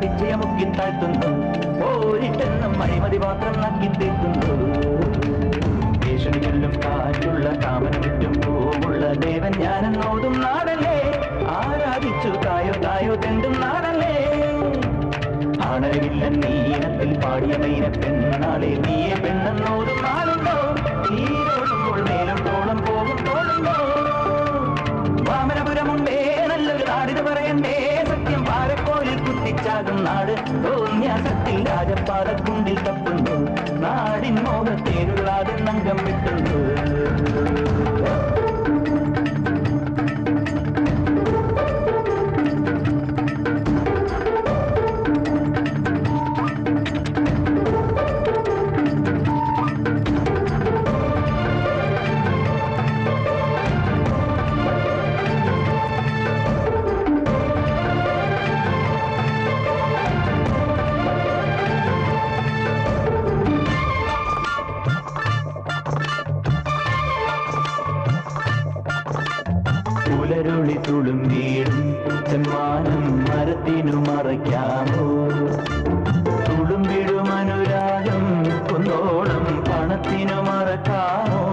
പിച്ചയമുക്കിത്താഴ്ത്തുന്നു, പോരിട്ടെന്നും അഴിമതി പാത്രം നക്കിത്തേക്കുന്നു. ഭീഷണി ചൊല്ലും കാറ്റുള്ള കാമനമിറ്റും പൂവുള്ള ദേവൻ ഞാനെന്നോതും നാടല്ലേ, ആരാധിച്ചു തായോ തായോ തെണ്ടും നാടല്ലേ. ആണരവില്ല നീനത്തിൽ പാടിയ മൈന പെണ്ണാളെ നീയെ പെണ്ണെന്നോതും നാളുണ്ടോ, നീരോടുമ്പോൾ മേലോട്ടോളം പോകും തോളുണ്ടോ. വാമനപുരമുണ്ടേ നല്ലൊരു നാടിന് പറയണ്ടേ, സത്യം പാരക്കോലിൽ കുത്തിച്ചാകും നാട്. തോന്യാസത്തിൽ രാജപ്പാറക്കുണ്ടിൽ തപ്പുന്നു, നാടിൻ മോഹത്തേരുള്ളാതെ നങ്കം വിട്ടുന്നു. പുലരുളി തുളുമ്പീടും ചെമ്മാനം മരത്തിനു മറയ്ക്കാമോ, തുളുമ്പിടും അനുരാഗം കുന്നോളം പണത്തിനു മറക്കാമോ.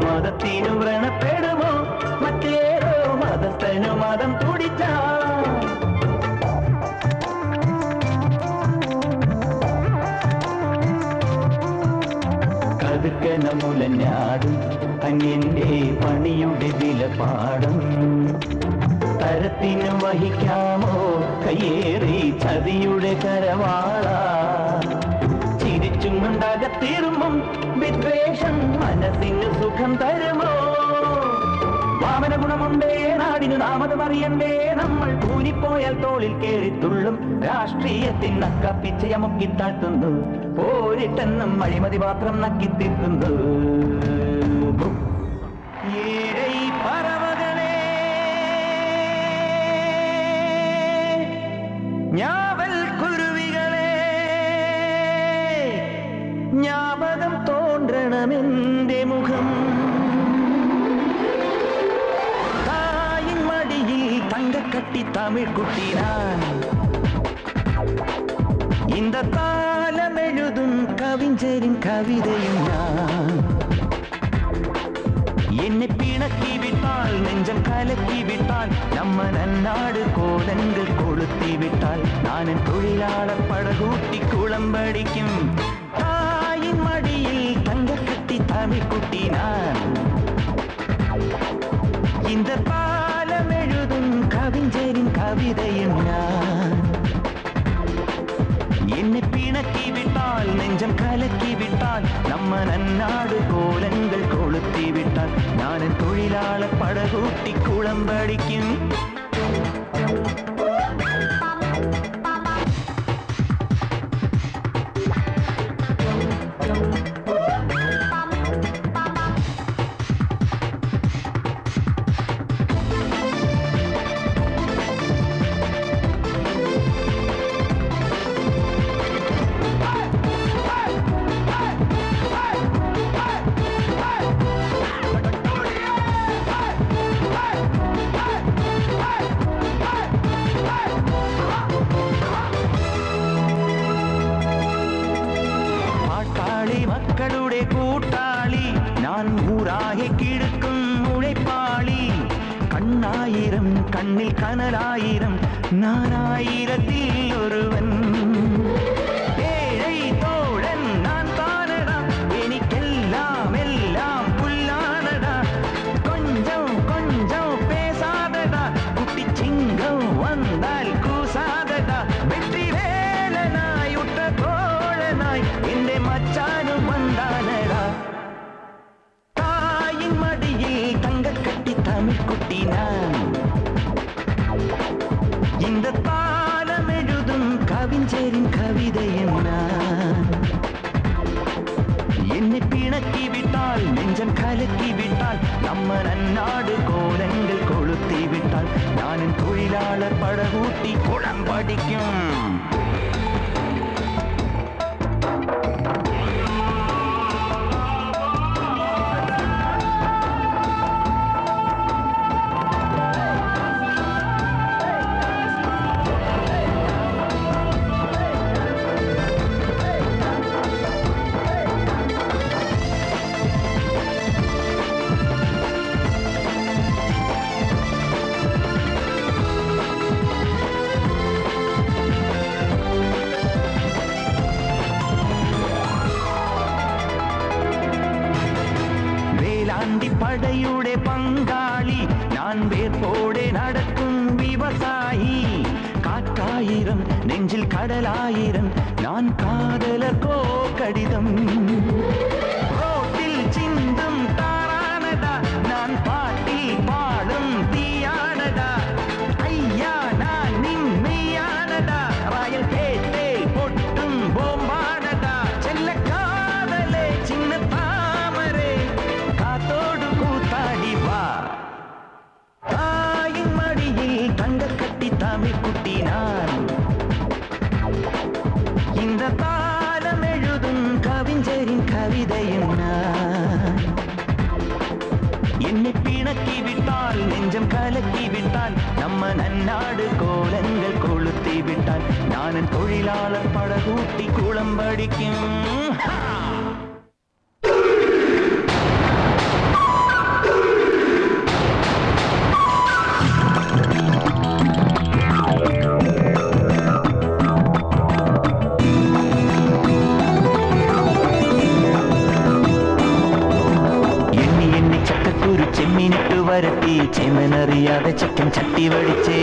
മതത്തിനു വ്രണപ്പെടുമോ മറ്റേതോ മതസ്ഥനു മതം തുടിച്ചാ. കതുക്കന മുലഞ്ഞാടും അന്യന്റെ പണിയുടെ വിലപാടം, തരത്തിനു വഹിക്കാമോ കയ്യേറി ചതിയുടെ കരവാള. ചിരിച്ചും കൊണ്ടകത്തിരുമ്പും വിദ്വേഷം മനസ്സിന് സുഖം തരുമോ. വാമന ഗുണമുണ്ടേ നാടിനു നാമത് അറിയണ്ടേ, നമ്മൾ കൂനിപ്പോയാൽ തോളിൽ കേറിത്തുള്ളും. രാഷ്ട്രീയത്തിൻ നക്കപ്പിച്ചയമുക്കിത്താഴ്ത്തുന്നു, പോരിട്ടെന്നും അഴിമതി പാത്രം നക്കിത്തിർക്കുന്നു. ഏഴൈ പറവകളെ ഞാവൽ കുരുവികളെ, ஞாபகம் തോன்றണമെന്റെ മുഖം. തായിൻ മടിയിൽ തങ്കക്കട്ടി തമിഴ് കുട്ടിനാൻ, இந்த താലമെഴുതും കവിഞ്ചരിൻ കവിതയും ഞാൻ. என்னை பிணக்கி விட்டால் நெஞ்சம் கலக்கி விட்டால், நம்ம நன்னாடு கோலங்கள் கொளுத்தி விட்டால், நான் என் தொழிலாளர் படகூட்டி குளம்படிக்கும். தாயின் மடியில் தங்க கட்டி தமிழ் குட்டி நான், இந்த பாலம் எழுதும் கவிஞரின் கவிதையும் நான். என்னை பிணக்கி விட்டால் நெஞ்சம் கலக்கி விட்டால், நம்ம நன்னாடு கோலங்கள் கொளுத்தி விட்டால், நான் என் தொழிலாளர் படகூட்டி குளம்படிக்கும். மக்களுடைய கூட்டாளி நான், ஊராகி கிழக்கும் உழைப்பாளி. கண்ணாயிரம் கண்ணில் கனலாயிரம், நான் ஆயிரத்தில் ஒருவன். ஏழை தோழன் நான் தானடா, எனக்கெல்லாம் எல்லாம் புல்லானடா. கொஞ்சம் கொஞ்சம் பேசாதடா, குட்டி சிங்கம் வந்தால் கூசாதடா. வெற்றி வேலனாய் உற்ற தோழனாய் இந்த மச்சானும் வந்தானடா. தாயின் மடியில் தங்க கட்டி தமிழ் குட்டி நான், இந்த பாலம் எழுதும் கவிஞரின் கவிதையும் நான். என்னை பிணக்கி விட்டால் நெஞ்சம் கலக்கி விட்டால், நம்ம நன்னாடு கோலங்கள் கொளுத்தி விட்டால், நான் என் தொழிலாளர் படகூட்டி குளம்படிக்கும். ஆண்டிப்படையுடைய பங்காளி நான் வேர்போடே நடக்கும் விவசாயி காற்றாயிரம் நெஞ்சில் கடலாயிரம் நான் காதலர்கோ கடிதம் ரோட்டில் சிந்தும் தாரானடா நான் பாட்டில் பாடும் தீயானடா ஐயா நான் நிம்மையானடா ராயல் பேட்டை பொட்டும் போம்பானடா செல்ல காதலே சின்ன தாமரே காத்தோடு கூத்தாடி வா தாயின் மடியில் தங்க கட்டி தமிழ் குட்டி நான் இந்த தாளம் எழுதும் கவிஞரின் கவிதையும் நான் என்னை பிணக்கி விட்டால் நெஞ்சம் கலக்கி விட்டால் நம்ம நன்னாடு கோலங்கள் கொளுத்தி விட்டால் நானும் தொழிலாளர் படகூட்டி குளம்படிக்கும் ചെമ്മീനിട്ട് വരട്ടി ചെമ്മനറിയാതെ ചക്കൻ ചട്ടി വടിച്ചേ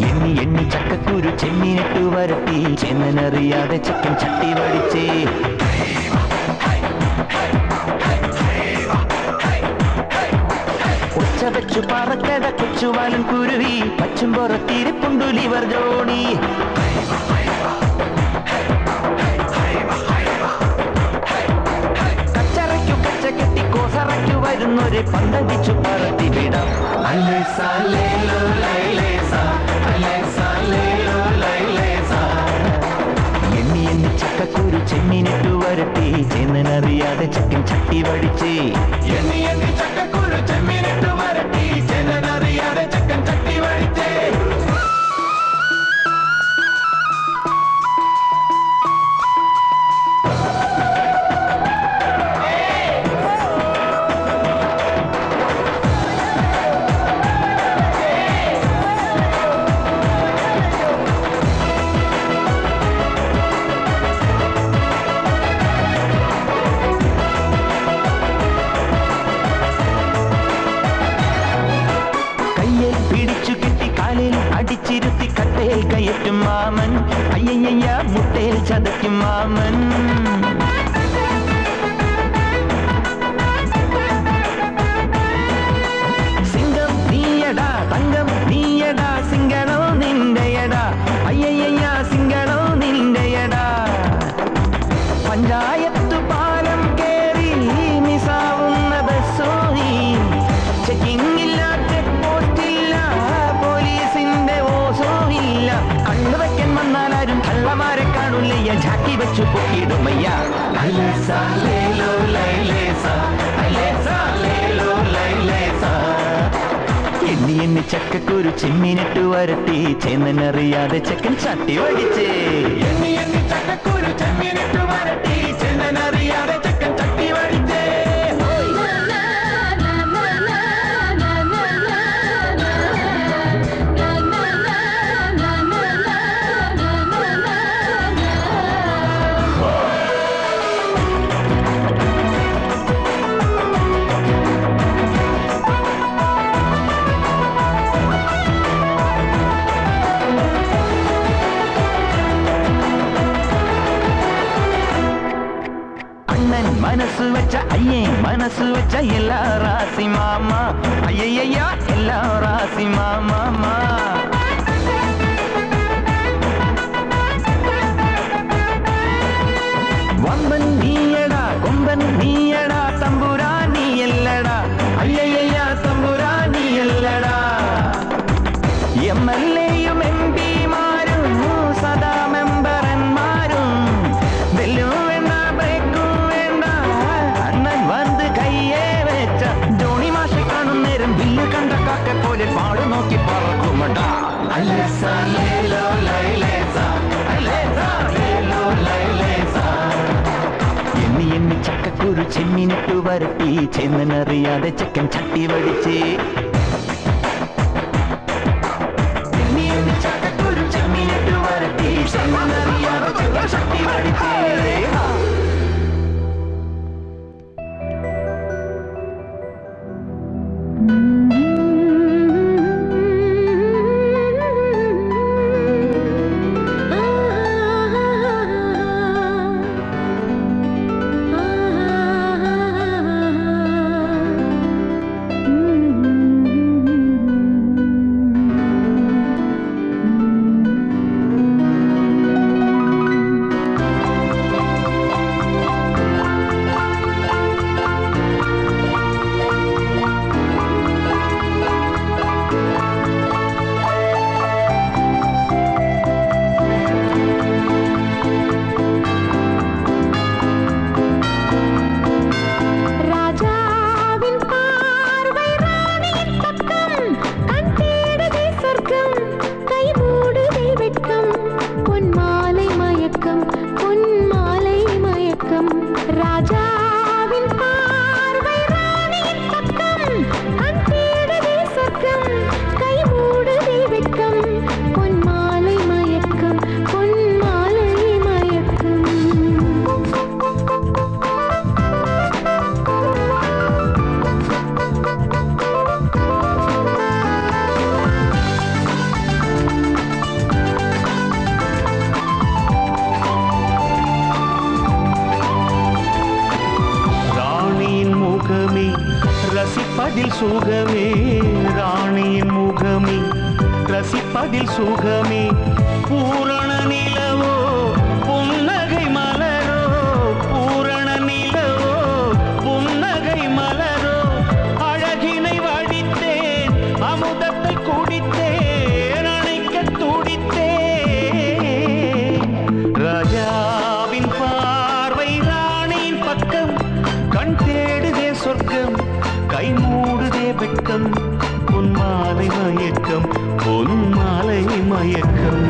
എണ്ണി എണ്ണി ചക്കക്കുരു ചെമ്മീനിട്ട് വരട്ടി ചെമ്മനറിയാതെ ചക്കൻ ചട്ടി വടിച്ചേ ഒച്ച വെച്ചു പറക്കട കൊച്ചുവാലൻ കുരുവി പച്ചും പുറത്തിരിപ്പുണ്ടു ലിവർ ജോണി വരുന്നൊരു പന്തടിച്ചു പറത്തി വിടാം എണ്ണി എണ്ണി ചക്കക്കുരു ചെമ്മീനിട്ടു വരട്ടി ചെന്നറിയാതെ ചക്കൻ ചട്ടി വടിച്ച് എണ്ണി എണ്ണി ചക്കക്കുരു ചെമ്മീനിട്ടു വരട്ടി ചെന്നറിയാതെ ചക്കൻ ചട്ടി വടിച്ച് അടിച്ചിരുത്തി കട്ടയിൽ കയറ്റും മാമൻ അയ്യയ്യ മുട്ടയിൽ ചതയ്ക്കും മാമൻ സിംഗം നീയടാ തങ്കം നീയടാ സിംഗളോ നിന്റെയടാ അയ്യയ്യ സിംഗളോ നിന്റെയടാ പഞ്ചായത്തു പാലം കേറി മിസാവുന്ന ബസ്സോയി ചെക്കിംഗ് ഇല്ല ചെക്ക് പോസ്റ്റ് ഇല്ല പോലീസിന്റെ ഓസോ ഇല്ല കണ്ണുവയ്ക്കൻ വന്നാലാരും കള്ളമാരെ കാണൂല്ലയ്യ ചാക്കി വെച്ചു പൊക്കിയിടുമയ്യ എണ്ണി എണ്ണി ചക്കക്കുരു ചെമ്മീനിട്ടു വരട്ടി ചെന്നറിയാതെ ചക്കൻ ചട്ടി വടിച്ചേ എണ്ണി എണ്ണി ചക്കക്കുരു ചെമ്മീനിട്ടു വരട്ടി ചെന്നറിയാതെ ചക്കൻ ചട്ടി വടിച്ചേ മനസ്സ് വെച്ച അയ്യേ മനസ്സ് വെച്ച എല്ലാ റാസി മാമ അയ്യയ്യ എല്ലാ റാസി മാമ വമ്പൻ നീയടാ കൊമ്പൻ നീയടാ തമ്പുരാ നീയല്ലടാ അയ്യയ്യ തമ്പുരാ നീയല്ലടാ എംഎൽഎയും എംപിമാരും സദാ മെമ്പർമാരും വെല്ലും വേണ്ട ബ്രേക്കും വേണ്ട അണ്ണൻ വന്ന് കയ്യേ വെച്ച ജോണി മാഷെ കാണും നേരം ബില്ല് കണ്ട കാക്ക പോലെ പാട് നോക്കി പറക്കുമടാ എണ്ണി എണ്ണി ചക്കക്കുരു ചെമ്മീനിട്ടു വരട്ടി ചെന്നറിയാതെ ചക്കൻ ചട്ടി വടിച്ച് ചക്കക്കുരു ചെമ്മീനിട്ടു വരട്ടി ചെന്നറിയാതെ ചക്കൻ ചട്ടി വടിച്ച് ரசிப்பதில் சுகமே ராணியின் முகமே ரசிப்பதில் சுகமே பூரண நிலவோ புன்னகை மலரோ பூரண நிலவோ புன்னகை மலரோ அழகினை வடித்தேன் அமுதத்தை குடித்தேன் அணைக்க துடித்தேன் ராஜாவின் பார்வை ராணியின் பக்கம் கண் தேடுதே சொர்க்கம் கை மூடுதே வெட்கம் பொன் மாலை மயக்கம் பொன் மாலை மயக்கம்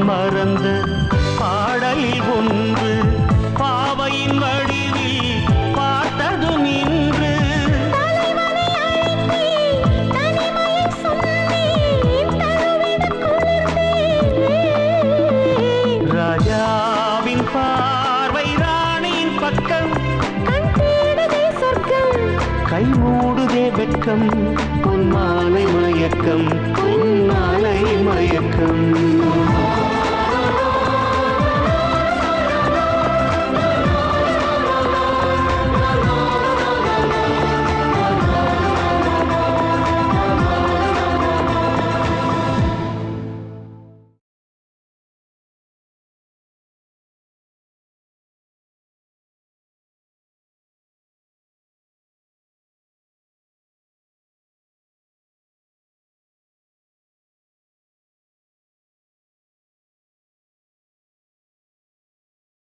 மறந்த பாடலில் ஒன்று பாவையின் வடிவில் பார்த்ததும் இன்று ராஜாவின் பார்வை ராணியின் பக்கம் கை மூடுதே வெட்கம் பொன் மாலை மயக்கம் பொன் மாலை மயக்கம்